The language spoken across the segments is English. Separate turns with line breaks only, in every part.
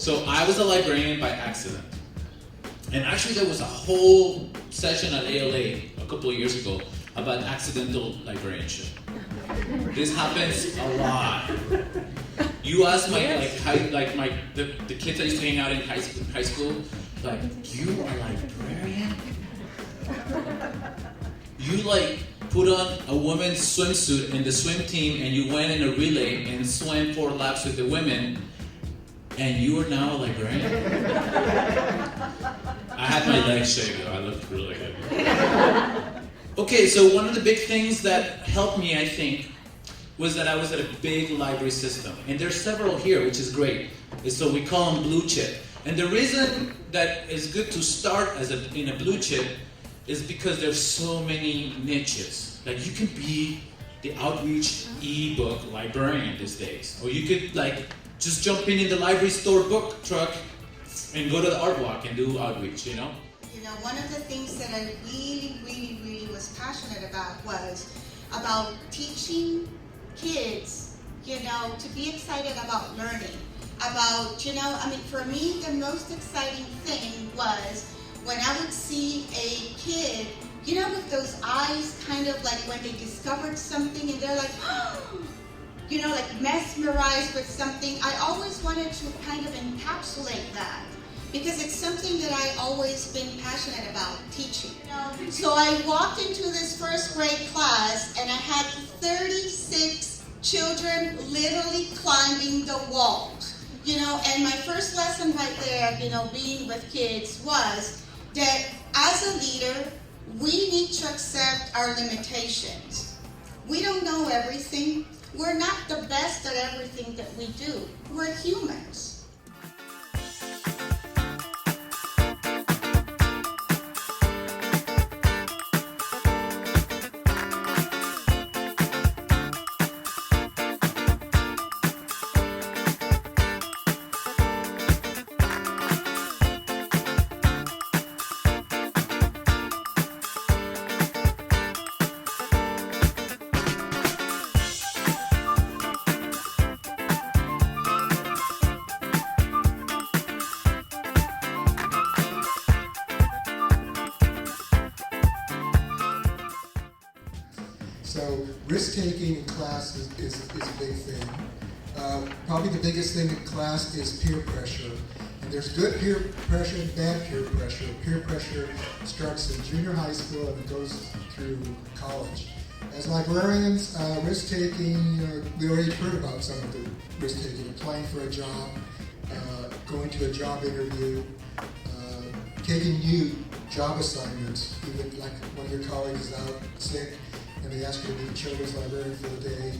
So I was a librarian by accident. And actually there was a whole session at ALA a couple of years ago about accidental librarianship. This happens a lot. You ask the kids I used to hang out in high school, like, you are a librarian? You put on a woman's swimsuit in the swim team and you went in a relay and swam 4 laps with the women, and you are now a librarian? I had my legs shaved though, I looked really good. Okay, so one of the big things that helped me, I think, was that I was at a big library system. And there's several here, which is great. So we call them blue chip. And the reason that it's good to start in a blue chip is because there's so many niches. Like, you can be the outreach e-book librarian these days. Or you could just jump in the library store book truck and go to the art walk and do outreach, You know,
one of the things that I really was passionate about was about teaching kids, to be excited about learning. For me, the most exciting thing was when I would see a kid, with those eyes kind of like when they discovered something and they're like, mesmerized with something. I always wanted to kind of encapsulate that because it's something that I always been passionate about, teaching. So I walked into this first grade class and I had 36 children literally climbing the walls. And my first lesson right there, being with kids was that as a leader, we need to accept our limitations. We don't know everything. We're not the best at everything that we do. We're humans.
So risk-taking in class is a big thing. Probably the biggest thing in class is peer pressure. And there's good peer pressure and bad peer pressure. Peer pressure starts in junior high school and it goes through college. As librarians, risk-taking, we already heard about some of the risk-taking, applying for a job, going to a job interview, taking new job assignments, even like one of your colleagues is out sick, and they ask you to be the children's librarian for the day.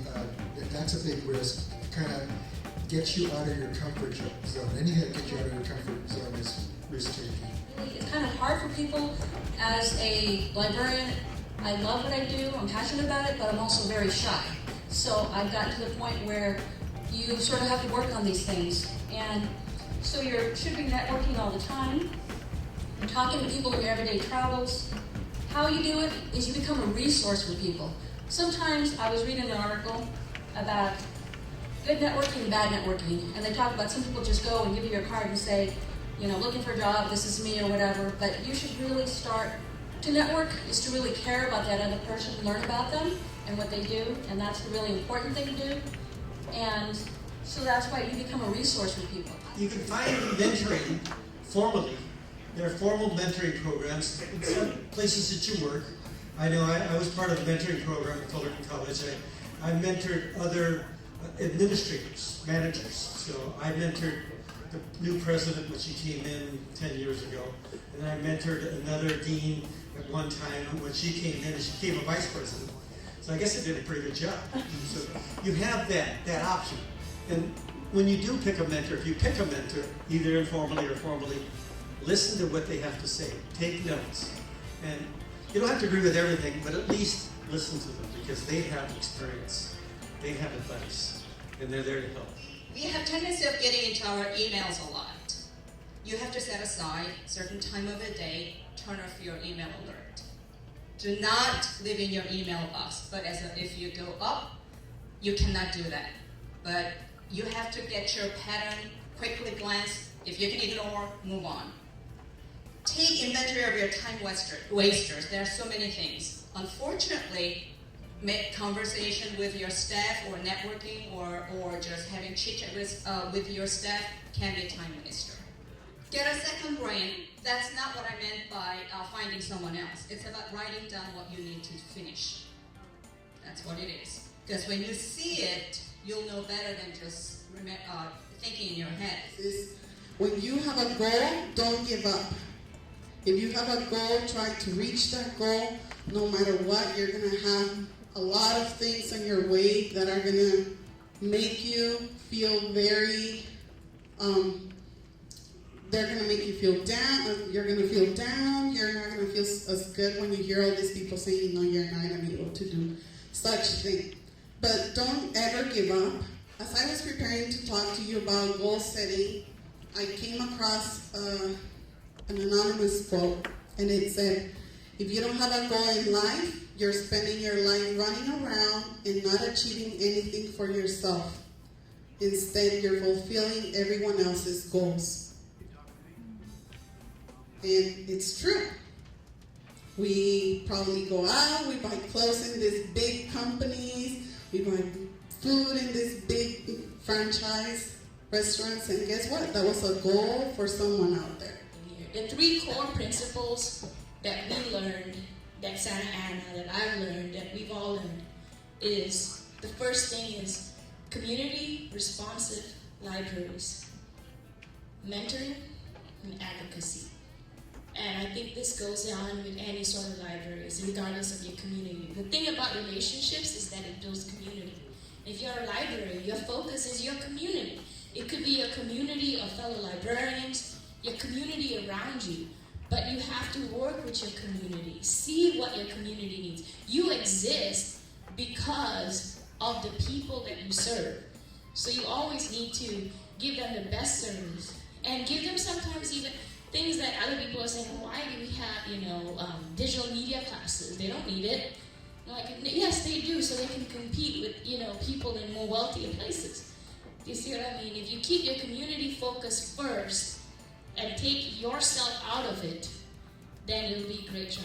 That's a big risk. It kind of gets you out of your comfort zone. Anything that gets you out of your comfort zone is risk-taking.
It's kind of hard for people. As a librarian, I love what I do, I'm passionate about it, but I'm also very shy. So I've gotten to the point where you sort of have to work on these things. And so you should be networking all the time. You're talking to people in your everyday travels. How you do it is you become a resource for people. Sometimes I was reading an article about good networking and bad networking, and they talk about some people just go and give you your card and say, looking for a job, this is me or whatever, but you should really start to network is to really care about that other person, learn about them and what they do, and that's the really important thing to do. And so that's why you become a resource for people.
You can find mentoring formally. There are formal mentoring programs in some places that you work. I know I was part of the mentoring program at Fullerton College. I mentored other administrators, managers. So I mentored the new president when she came in 10 years ago. And I mentored another dean at one time when she came in and she became a vice president. So I guess I did a pretty good job. So you have that option. And when you do pick a mentor, if you pick a mentor, either informally or formally, listen to what they have to say. Take notes. And you don't have to agree with everything, but at least listen to them because they have experience. They have advice. And they're there to help.
We have tendency of getting into our emails a lot. You have to set aside a certain time of the day, turn off your email alert. Do not live in your email box, but if you go up, you cannot do that. But you have to get your pattern quickly glance. If you can ignore, move on. Take inventory of your time wasters. There are so many things. Unfortunately, make conversation with your staff or networking or just having chit-chat with your staff can be a time waster. Get a second brain. That's not what I meant by finding someone else. It's about writing down what you need to finish. That's what it is. Because when you see it, you'll know better than just thinking in your head.
When you have a goal, don't give up. If you have a goal, try to reach that goal. No matter what, you're going to have a lot of things in your way that are going to make you feel very, they're going to make you feel down. You're going to feel down. You're not going to feel as good when you hear all these people saying, no, you're not going to be able to do such thing. But don't ever give up. As I was preparing to talk to you about goal setting, I came across an anonymous quote, and it said, if you don't have a goal in life, you're spending your life running around and not achieving anything for yourself. Instead, you're fulfilling everyone else's goals. And it's true. We probably go out, we buy clothes in these big companies, we buy food in these big franchise restaurants, and guess what? That was a goal for someone out there.
The 3 core principles that we learned, that Santa Ana, that I've learned, that we've all learned, is the first thing is community responsive libraries, mentoring, and advocacy. And I think this goes on with any sort of libraries, regardless of your community. The thing about relationships is that it builds community. If you're a library, your focus is your community. It could be a community of fellow librarians, your community around you, but you have to work with your community. See what your community needs. You exist because of the people that you serve. So you always need to give them the best service and give them sometimes even things that other people are saying, why do we have, digital media classes? They don't need it. Like, yes, they do, so they can compete with, people in more wealthier places. Do you see what I mean? If you keep your community focus first and take yourself out of it, then it'll be a great job.